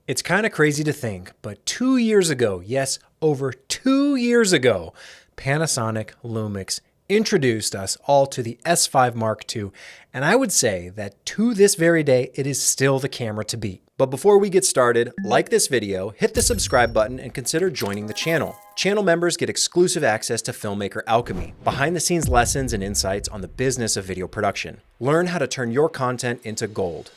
It's kind of crazy to think, but 2 years ago, yes, over 2 years ago, Panasonic Lumix introduced us all to the S5 Mark II, and I would say that to this very day, it is still the camera to beat. But before we get started, like this video, hit the subscribe button, and consider joining the channel. Channel members get exclusive access to Filmmaker Alchemy, behind-the-scenes lessons and insights on the business of video production. Learn how to turn your content into gold.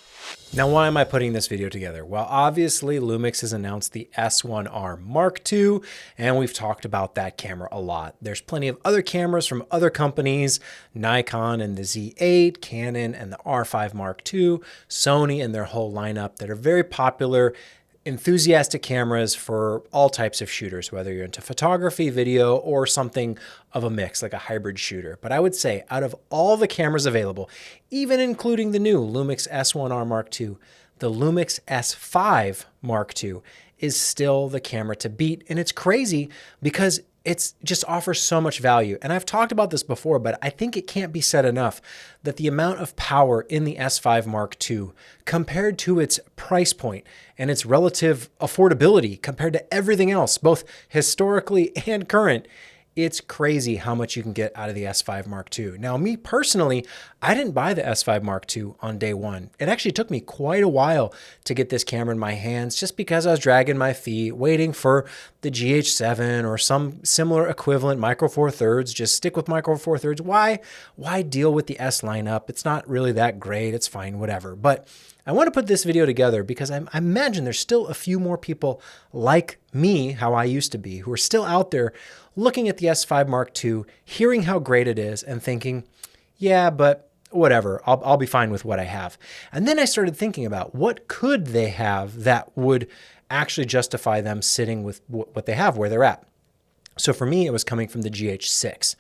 Now, why am I putting this video together? Well, obviously, Lumix has announced the S1R Mark II, and we've talked about that camera a lot. There's plenty of other cameras from other companies, Nikon and the Z8, Canon and the R5 Mark II, Sony and their whole lineup that are very popular, enthusiastic cameras for all types of shooters, whether you're into photography, video, or something of a mix, like a hybrid shooter. But I would say out of all the cameras available, even including the new Lumix S1R Mark II, the Lumix S5 Mark II is still the camera to beat. And it's crazy because it just offers so much value. And I've talked about this before, but I think it can't be said enough that the amount of power in the S5 Mark II compared to its price point and its relative affordability compared to everything else, both historically and current, it's crazy how much you can get out of the S5 Mark II. Now, me personally, I didn't buy the S5 Mark II on day one. It actually took me quite a while to get this camera in my hands just because I was dragging my feet, waiting for the GH7 or some similar equivalent Micro Four Thirds. Just stick with Micro Four Thirds. Why deal with the S lineup? It's not really that great. It's fine, whatever. But I want to put this video together because I imagine there's still a few more people like me, how I used to be, who are still out there looking at the S5 Mark II, hearing how great it is and thinking, yeah, but whatever, I'll be fine with what I have. And then I started thinking about what could they have that would actually justify them sitting with what they have, where they're at. So for me, it was coming from the GH6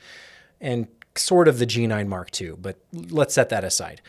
and sort of the G9 Mark II, but let's set that aside.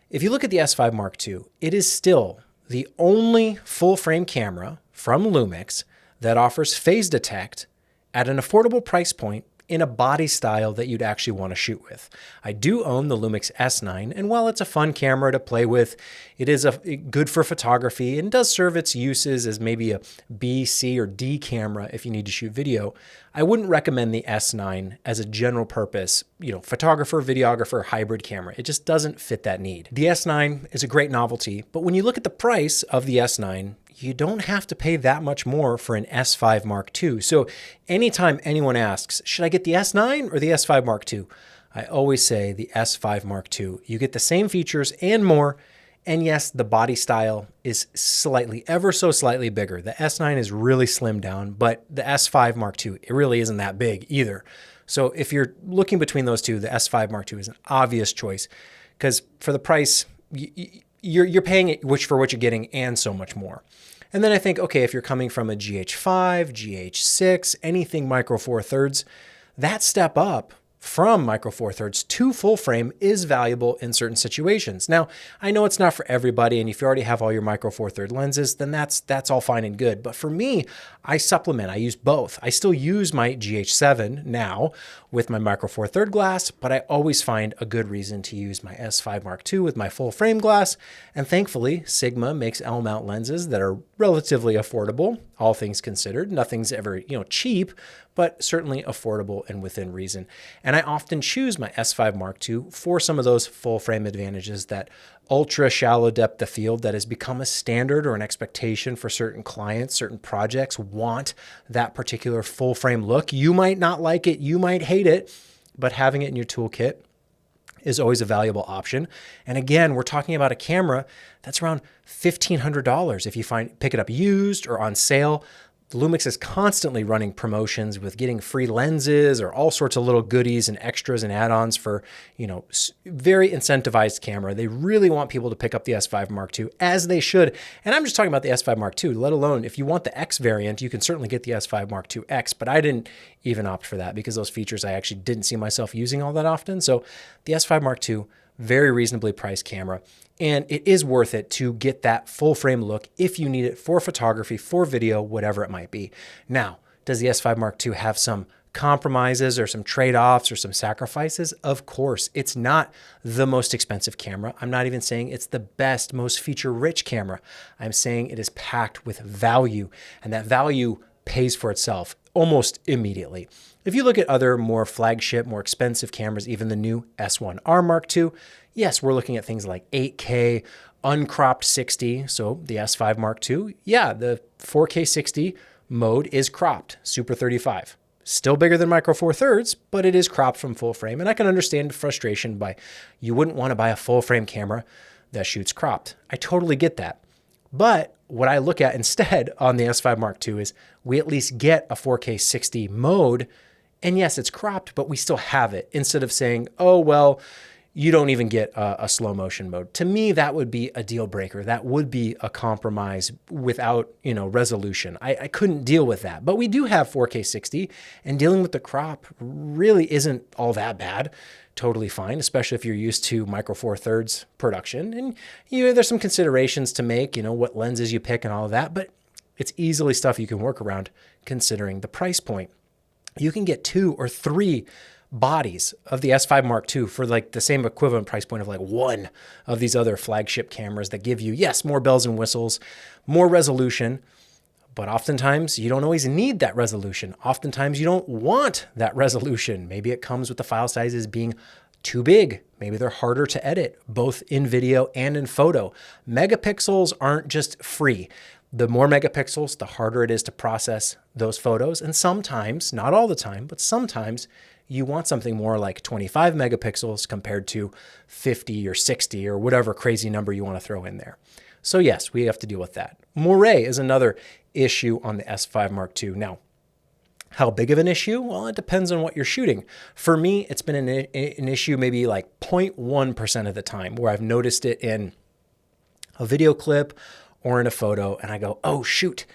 If you look at the S5 Mark II, it is still the only full frame camera from Lumix that offers phase detect at an affordable price point in a body style that you'd actually want to shoot with. I do own the Lumix S9, and while it's a fun camera to play with, it is good for photography and does serve its uses as maybe a B, C, or D camera if you need to shoot video. I wouldn't recommend the S9 as a general purpose, photographer, videographer, hybrid camera. It just doesn't fit that need. The S9 is a great novelty, but when you look at the price of the S9, you don't have to pay that much more for an S5 Mark II. So anytime anyone asks, should I get the S9 or the S5 Mark II? I always say the S5 Mark II. You get the same features and more. And yes, the body style is ever so slightly bigger. The S9 is really slimmed down, but the S5 Mark II, it really isn't that big either. So if you're looking between those two, the S5 Mark II is an obvious choice because for the price, you're paying it for what you're getting and so much more. And then I think, okay, if you're coming from a GH5, GH6, anything Micro Four Thirds, that step up from Micro Four Thirds to full frame is valuable in certain situations. Now, I know it's not for everybody, and if you already have all your Micro Four Third lenses, then that's all fine and good. But for me, I supplement. I use both. I still use my GH7 now with my Micro Four Third glass, but I always find a good reason to use my S5 Mark II with my full frame glass. And thankfully, Sigma makes L-mount lenses that are relatively affordable, all things considered. Nothing's ever, cheap, but certainly affordable and within reason. And I often choose my S5 Mark II for some of those full frame advantages, that ultra shallow depth of field that has become a standard or an expectation for certain clients. Certain projects want that particular full frame look. You might not like it, you might hate it, but having it in your toolkit is always a valuable option. And again, we're talking about a camera that's around $1,500 if you pick it up used or on sale. Lumix is constantly running promotions with getting free lenses or all sorts of little goodies and extras and add-ons for, very incentivized camera. They really want people to pick up the S5 Mark II, as they should. And I'm just talking about the S5 Mark II, let alone if you want the X variant, you can certainly get the S5 Mark II X, but I didn't even opt for that because those features I actually didn't see myself using all that often. So the S5 Mark II, very reasonably priced camera. And it is worth it to get that full frame look if you need it for photography, for video, whatever it might be. Now, does the S5 Mark II have some compromises or some trade-offs or some sacrifices? Of course. It's not the most expensive camera. I'm not even saying it's the best, most feature-rich camera. I'm saying it is packed with value, and that value pays for itself almost immediately. If you look at other more flagship, more expensive cameras, even the new S1R Mark II, yes, we're looking at things like 8K, uncropped 60. So the S5 Mark II, yeah, the 4K 60 mode is cropped, Super 35. Still bigger than Micro Four Thirds, but it is cropped from full frame. And I can understand frustration by you wouldn't want to buy a full frame camera that shoots cropped. I totally get that. But what I look at instead on the S5 Mark II is we at least get a 4K 60 mode. And yes, it's cropped, but we still have it, instead of saying, oh, well, you don't even get a slow motion mode. To me, that would be a deal breaker. That would be a compromise without, resolution. I couldn't deal with that. But we do have 4K 60, and dealing with the crop really isn't all that bad. Totally fine, especially if you're used to Micro Four Thirds production. And there's some considerations to make, what lenses you pick and all of that, but it's easily stuff you can work around considering the price point. You can get 2 or 3 bodies of the S5 Mark II for like the same equivalent price point of like one of these other flagship cameras that give you, yes, more bells and whistles, more resolution, but oftentimes you don't always need that resolution. Oftentimes you don't want that resolution. Maybe it comes with the file sizes being too big. Maybe they're harder to edit, both in video and in photo. Megapixels aren't just free. The more megapixels, the harder it is to process those photos. And sometimes, not all the time, but sometimes you want something more like 25 megapixels compared to 50 or 60 or whatever crazy number you want to throw in there. So yes, we have to deal with that. Moiré is another issue on the S5 Mark II. Now, how big of an issue? Well, it depends on what you're shooting. For me, it's been an issue maybe like 0.1% of the time, where I've noticed it in a video clip or in a photo, and I go, oh, shoot,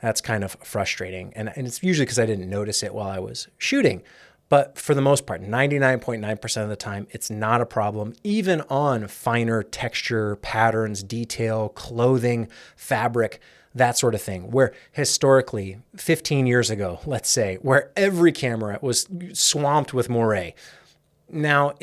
that's kind of frustrating. And it's usually because I didn't notice it while I was shooting. But for the most part, 99.9% of the time, it's not a problem, even on finer texture, patterns, detail, clothing, fabric, that sort of thing, where historically, 15 years ago, let's say, where every camera was swamped with moiré. Now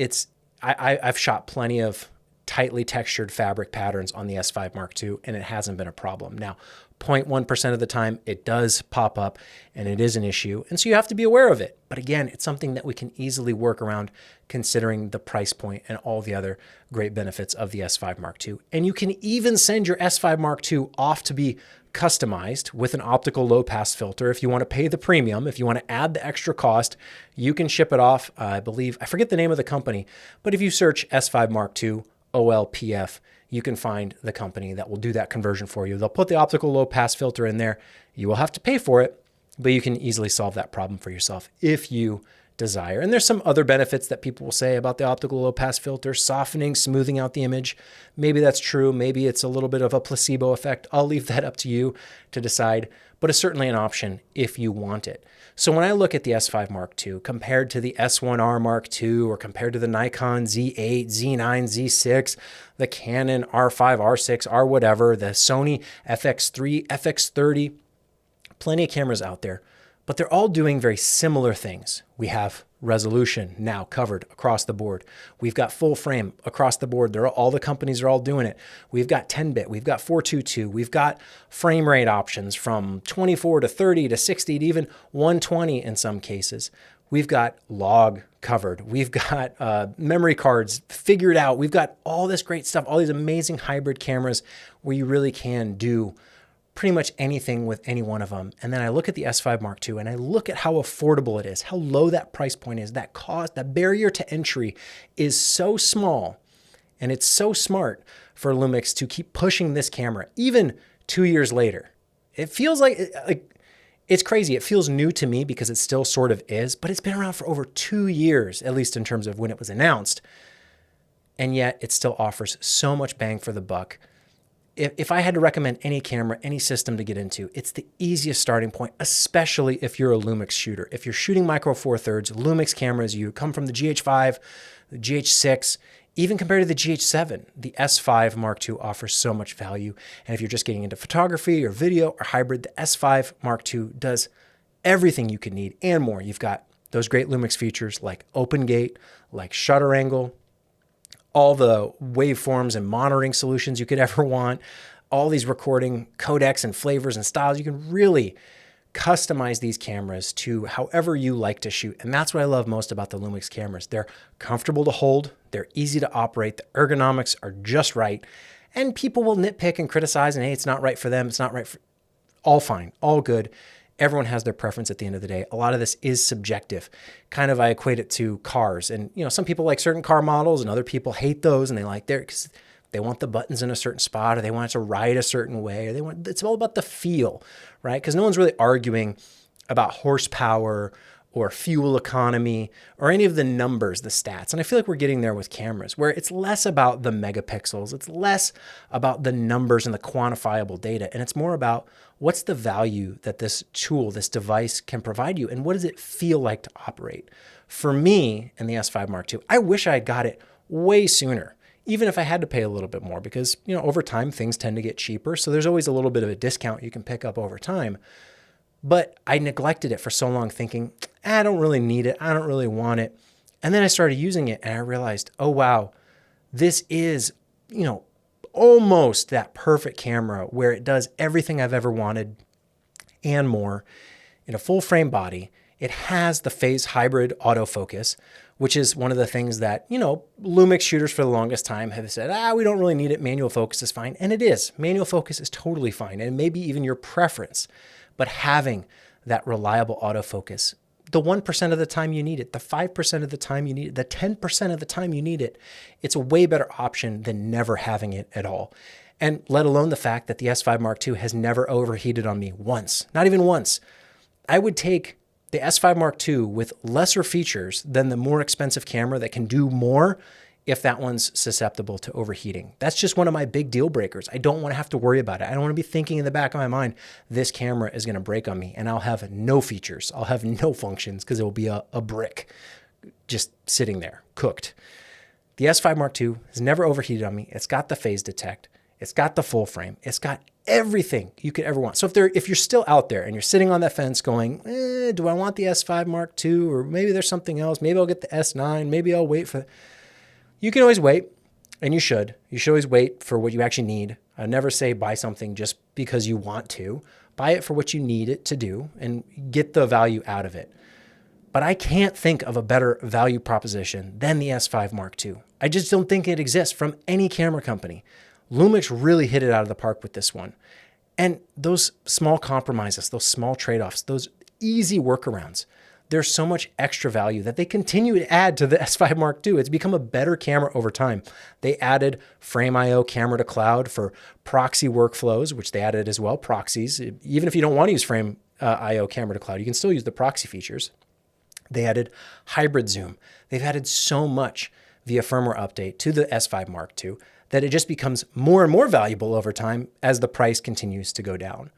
I've shot plenty of tightly textured fabric patterns on the S5 Mark II, and it hasn't been a problem. Now, 0.1% of the time, it does pop up, and it is an issue, and so you have to be aware of it. But again, it's something that we can easily work around considering the price point and all the other great benefits of the S5 Mark II. And you can even send your S5 Mark II off to be customized with an optical low-pass filter. If you want to pay the premium, if you want to add the extra cost, you can ship it off. I believe, I forget the name of the company, but if you search S5 Mark II, OLPF, you can find the company that will do that conversion for you. They'll put the optical low pass filter in there. You will have to pay for it, but you can easily solve that problem for yourself if you desire. And there's some other benefits that people will say about the optical low pass filter: softening, smoothing out the image. Maybe that's true. Maybe it's a little bit of a placebo effect. I'll leave that up to you to decide, but it's certainly an option if you want it. So when I look at the S5 Mark II compared to the S1R Mark II, or compared to the Nikon Z8, Z9, Z6, the Canon R5, R6, R whatever, the Sony FX3, FX30, plenty of cameras out there, but they're all doing very similar things. We have resolution now covered across the board. We've got full frame across the board. All the companies are all doing it. We've got 10-bit, we've got 422, we've got frame rate options from 24 to 30 to 60 to even 120 in some cases. We've got log covered. We've got memory cards figured out. We've got all this great stuff, all these amazing hybrid cameras where you really can do pretty much anything with any one of them. And then I look at the S5 Mark II and I look at how affordable it is, how low that price point is, that cost, that barrier to entry is so small. And it's so smart for Lumix to keep pushing this camera, even 2 years later. It feels like it's crazy. It feels new to me because it still sort of is, but it's been around for over 2 years, at least in terms of when it was announced. And yet it still offers so much bang for the buck. If I had to recommend any camera, any system to get into, it's the easiest starting point, especially if you're a Lumix shooter. If you're shooting Micro Four Thirds, Lumix cameras, you come from the GH5, the GH6, even compared to the GH7, the S5 Mark II offers so much value. And if you're just getting into photography or video or hybrid, the S5 Mark II does everything you could need and more. You've got those great Lumix features like open gate, like shutter angle, all the waveforms and monitoring solutions you could ever want, all these recording codecs and flavors and styles. You can really customize these cameras to however you like to shoot. And that's what I love most about the Lumix cameras. They're comfortable to hold, they're easy to operate, the ergonomics are just right. And people will nitpick and criticize and hey, it's not right for them, it's not right for, all fine, all good. Everyone has their preference at the end of the day. A lot of this is subjective. Kind of I equate it to cars. And some people like certain car models and other people hate those and they like their, because they want the buttons in a certain spot or they want it to ride a certain way or it's all about the feel, right? Because no one's really arguing about horsepower or fuel economy or any of the numbers, the stats. And I feel like we're getting there with cameras where it's less about the megapixels. It's less about the numbers and the quantifiable data. And it's more about what's the value that this tool, this device can provide you and what does it feel like to operate? For me in the S5 Mark II, I wish I had got it way sooner, even if I had to pay a little bit more because, over time things tend to get cheaper. So there's always a little bit of a discount you can pick up over time. But I neglected it for so long thinking, I don't really need it. I don't really want it. And then I started using it and I realized, oh, wow, this is, almost that perfect camera where it does everything I've ever wanted and more in a full frame body. It has the phase hybrid autofocus, which is one of the things that, Lumix shooters for the longest time have said, we don't really need it. Manual focus is fine. And it is. Manual focus is totally fine. And maybe even your preference. But having that reliable autofocus, the 1% of the time you need it, the 5% of the time you need it, the 10% of the time you need it, it's a way better option than never having it at all. And let alone the fact that the S5 Mark II has never overheated on me once, not even once. I would take the S5 Mark II with lesser features than the more expensive camera that can do more if that one's susceptible to overheating. That's just one of my big deal breakers. I don't want to have to worry about it. I don't want to be thinking in the back of my mind, this camera is going to break on me and I'll have no features. I'll have no functions because it will be a brick just sitting there, cooked. The S5 Mark II has never overheated on me. It's got the phase detect. It's got the full frame. It's got everything you could ever want. So if you're still out there and you're sitting on that fence going, do I want the S5 Mark II? Or maybe there's something else. Maybe I'll get the S9. Maybe I'll wait for... You can always wait, and you should. You should always wait for what you actually need. I never say buy something just because you want to. Buy it for what you need it to do and get the value out of it. But I can't think of a better value proposition than the S5 Mark II. I just don't think it exists from any camera company. Lumix really hit it out of the park with this one. And those small compromises, those small trade-offs, those easy workarounds, there's so much extra value that they continue to add to the S5 Mark II. It's become a better camera over time. They added Frame.io camera to cloud for proxy workflows, which they added as well, proxies. Even if you don't want to use Frame.io camera to cloud, you can still use the proxy features. They added hybrid zoom. They've added so much via firmware update to the S5 Mark II that it just becomes more and more valuable over time as the price continues to go down.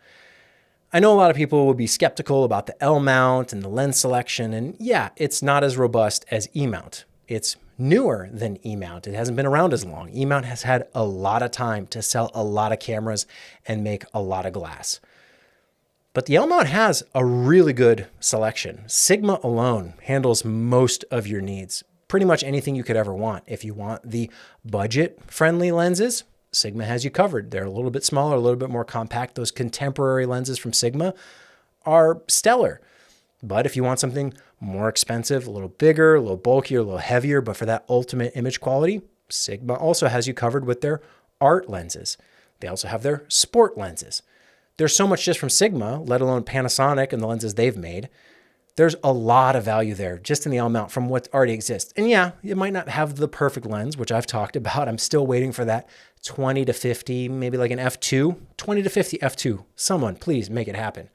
I know a lot of people will be skeptical about the L mount and the lens selection, and yeah, it's not as robust as E mount. It's newer than E mount. It hasn't been around as long. E mount has had a lot of time to sell a lot of cameras and make a lot of glass. But the L mount has a really good selection. Sigma alone handles most of your needs. Pretty much anything you could ever want. If you want the budget-friendly lenses, Sigma has you covered. They're a little bit smaller, a little bit more compact. Those contemporary lenses from Sigma are stellar. But if you want something more expensive, a little bigger, a little bulkier, a little heavier, but for that ultimate image quality, Sigma also has you covered with their art lenses. They also have their sport lenses. There's so much just from Sigma, let alone Panasonic and the lenses they've made. There's a lot of value there just in the L mount from what already exists. And yeah, it might not have the perfect lens, which I've talked about. I'm still waiting for that 20 to 50, maybe like an f2, 20 to 50 f2. Someone please make it happen.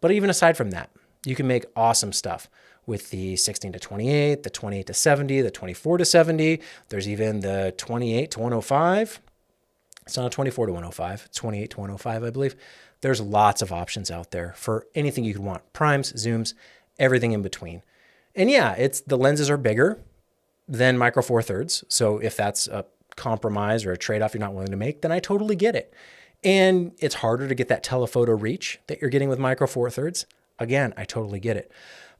But even aside from that, you can make awesome stuff with the 16 to 28, the 28 to 70, the 24 to 70. There's even the 28 to 105. It's not a 24 to 105, it's 28 to 105, I believe. There's lots of options out there for anything you could want. Primes, zooms, everything in between. And yeah, the lenses are bigger than Micro Four Thirds. So if that's a compromise or a trade-off you're not willing to make, then I totally get it. And it's harder to get that telephoto reach that you're getting with Micro Four Thirds. Again, I totally get it.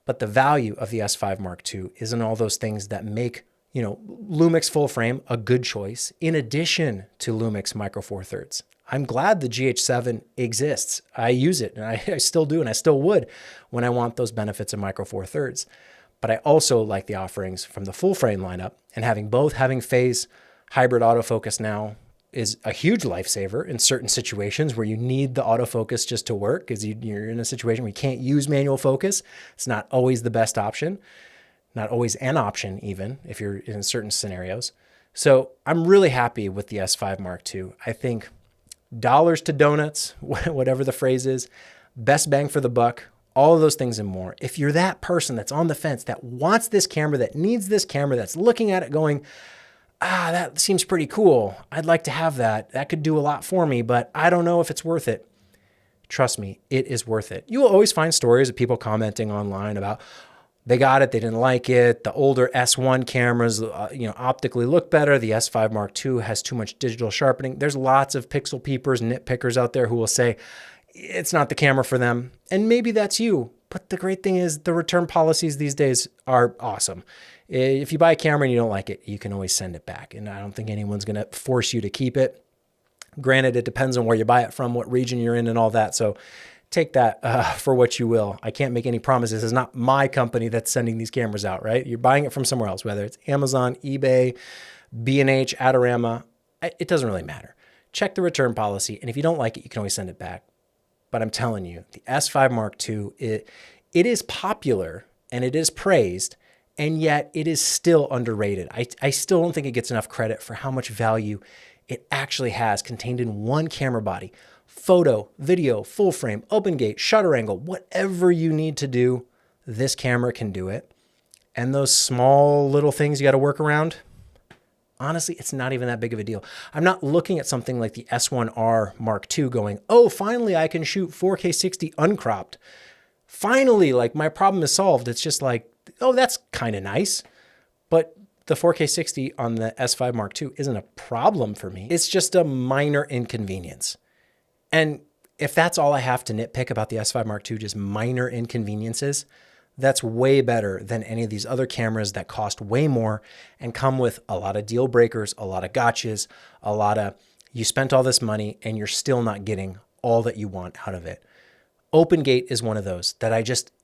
But the value of the S5 Mark II is in all those things that make, Lumix full frame a good choice in addition to Lumix Micro Four Thirds. I'm glad the GH7 exists. I use it, and I still do, and I still would when I want those benefits of Micro Four Thirds. But I also like the offerings from the full frame lineup, and having phase hybrid autofocus now is a huge lifesaver in certain situations where you need the autofocus just to work, because you're in a situation where you can't use manual focus. It's not always the best option, not always an option even if you're in certain scenarios. So I'm really happy with the S5 Mark II. I think dollars to donuts, whatever the phrase is, best bang for the buck, all of those things and more. If you're that person that's on the fence, that wants this camera, that needs this camera, that's looking at it going, that seems pretty cool. I'd like to have that. That could do a lot for me, but I don't know if it's worth it. Trust me, it is worth it. You will always find stories of people commenting online about they got it, they didn't like it. The older S1 cameras, optically look better. The S5 Mark II has too much digital sharpening. There's lots of pixel peepers, nitpickers out there who will say it's not the camera for them. And maybe that's you. But the great thing is the return policies these days are awesome. If you buy a camera and you don't like it, you can always send it back. And I don't think anyone's going to force you to keep it. Granted, it depends on where you buy it from, what region you're in and all that. So take that for what you will. I can't make any promises. It's not my company that's sending these cameras out, right? You're buying it from somewhere else, whether it's Amazon, eBay, B&H, Adorama. It doesn't really matter. Check the return policy. And if you don't like it, you can always send it back. But I'm telling you, the S5 Mark II, it is popular and it is praised, and yet it is still underrated. I still don't think it gets enough credit for how much value it actually has contained in one camera body. Photo, video, full frame, open gate, shutter angle, whatever you need to do, this camera can do it. And those small little things you got to work around, honestly, it's not even that big of a deal. I'm not looking at something like the S1R Mark II going, oh, finally I can shoot 4K 60 uncropped. Finally, like my problem is solved. It's just like, oh, that's kind of nice. But the 4K 60 on the S5 Mark II isn't a problem for me. It's just a minor inconvenience. And if that's all I have to nitpick about the S5 Mark II, just minor inconveniences, that's way better than any of these other cameras that cost way more and come with a lot of deal breakers, a lot of gotchas, a lot of you spent all this money and you're still not getting all that you want out of it. Open gate is one of those that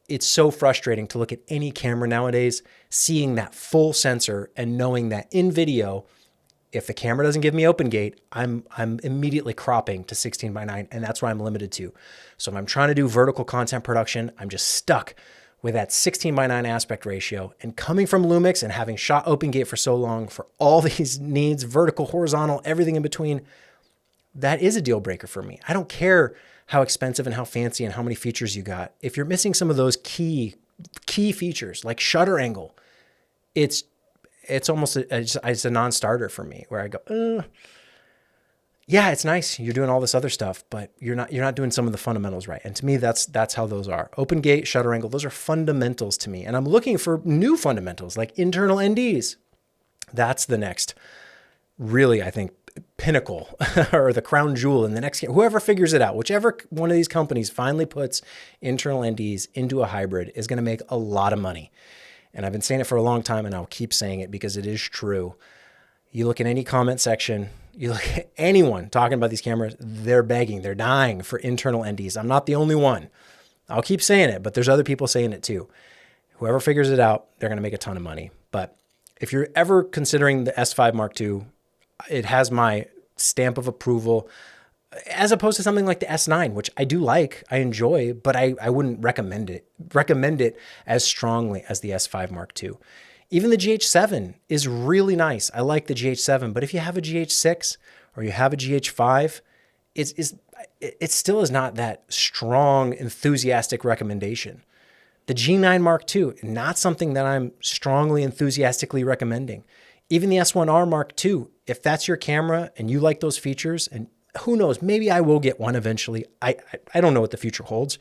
it's so frustrating to look at any camera nowadays, seeing that full sensor and knowing that in video, if the camera doesn't give me open gate, I'm immediately cropping to 16:9, and that's what I'm limited to. So if I'm trying to do vertical content production, I'm just stuck with that 16:9 aspect ratio. And coming from Lumix and having shot open gate for so long for all these needs, vertical, horizontal, everything in between, that is a deal breaker for me. I don't care how expensive and how fancy and how many features you got. If you're missing some of those key features like shutter angle, it's almost it's a non-starter for me, where I go, yeah, it's nice. You're doing all this other stuff, but you're not doing some of the fundamentals right. And to me, that's how those are. Open gate, shutter angle, those are fundamentals to me. And I'm looking for new fundamentals like internal NDs. That's the next, really, I think, pinnacle or the crown jewel in the next, whoever figures it out, whichever one of these companies finally puts internal NDs into a hybrid is going to make a lot of money. And I've been saying it for a long time, and I'll keep saying it because it is true. You look at any comment section, you look at anyone talking about these cameras, they're begging, they're dying for internal NDs. I'm not the only one. I'll keep saying it, but there's other people saying it too. Whoever figures it out, they're going to make a ton of money. But if you're ever considering the S5 Mark II, it has my stamp of approval, as opposed to something like the S9, which I do like, I enjoy, but I wouldn't recommend it as strongly as the S5 Mark II. Even the GH7 is really nice. I like the GH7, but if you have a GH6 or you have a GH5, it still is not that strong, enthusiastic recommendation. The G9 Mark II, not something that I'm strongly, enthusiastically recommending. Even the S1R Mark II, if that's your camera and you like those features, and who knows, maybe I will get one eventually. I don't know what the future holds,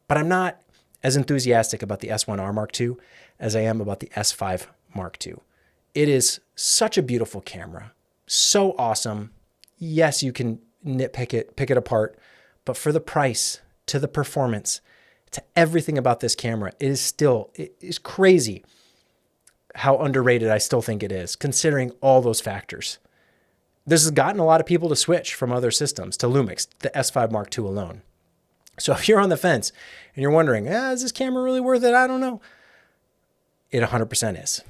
but I'm not as enthusiastic about the S1R Mark II as I am about the S5 Mark II. It is such a beautiful camera, so awesome. Yes, you can nitpick it, pick it apart, but for the price, to the performance, to everything about this camera, it is crazy how underrated I still think it is, considering all those factors. This has gotten a lot of people to switch from other systems to Lumix, the S5 Mark II alone. So if you're on the fence and you're wondering, is this camera really worth it? I don't know. It 100% is.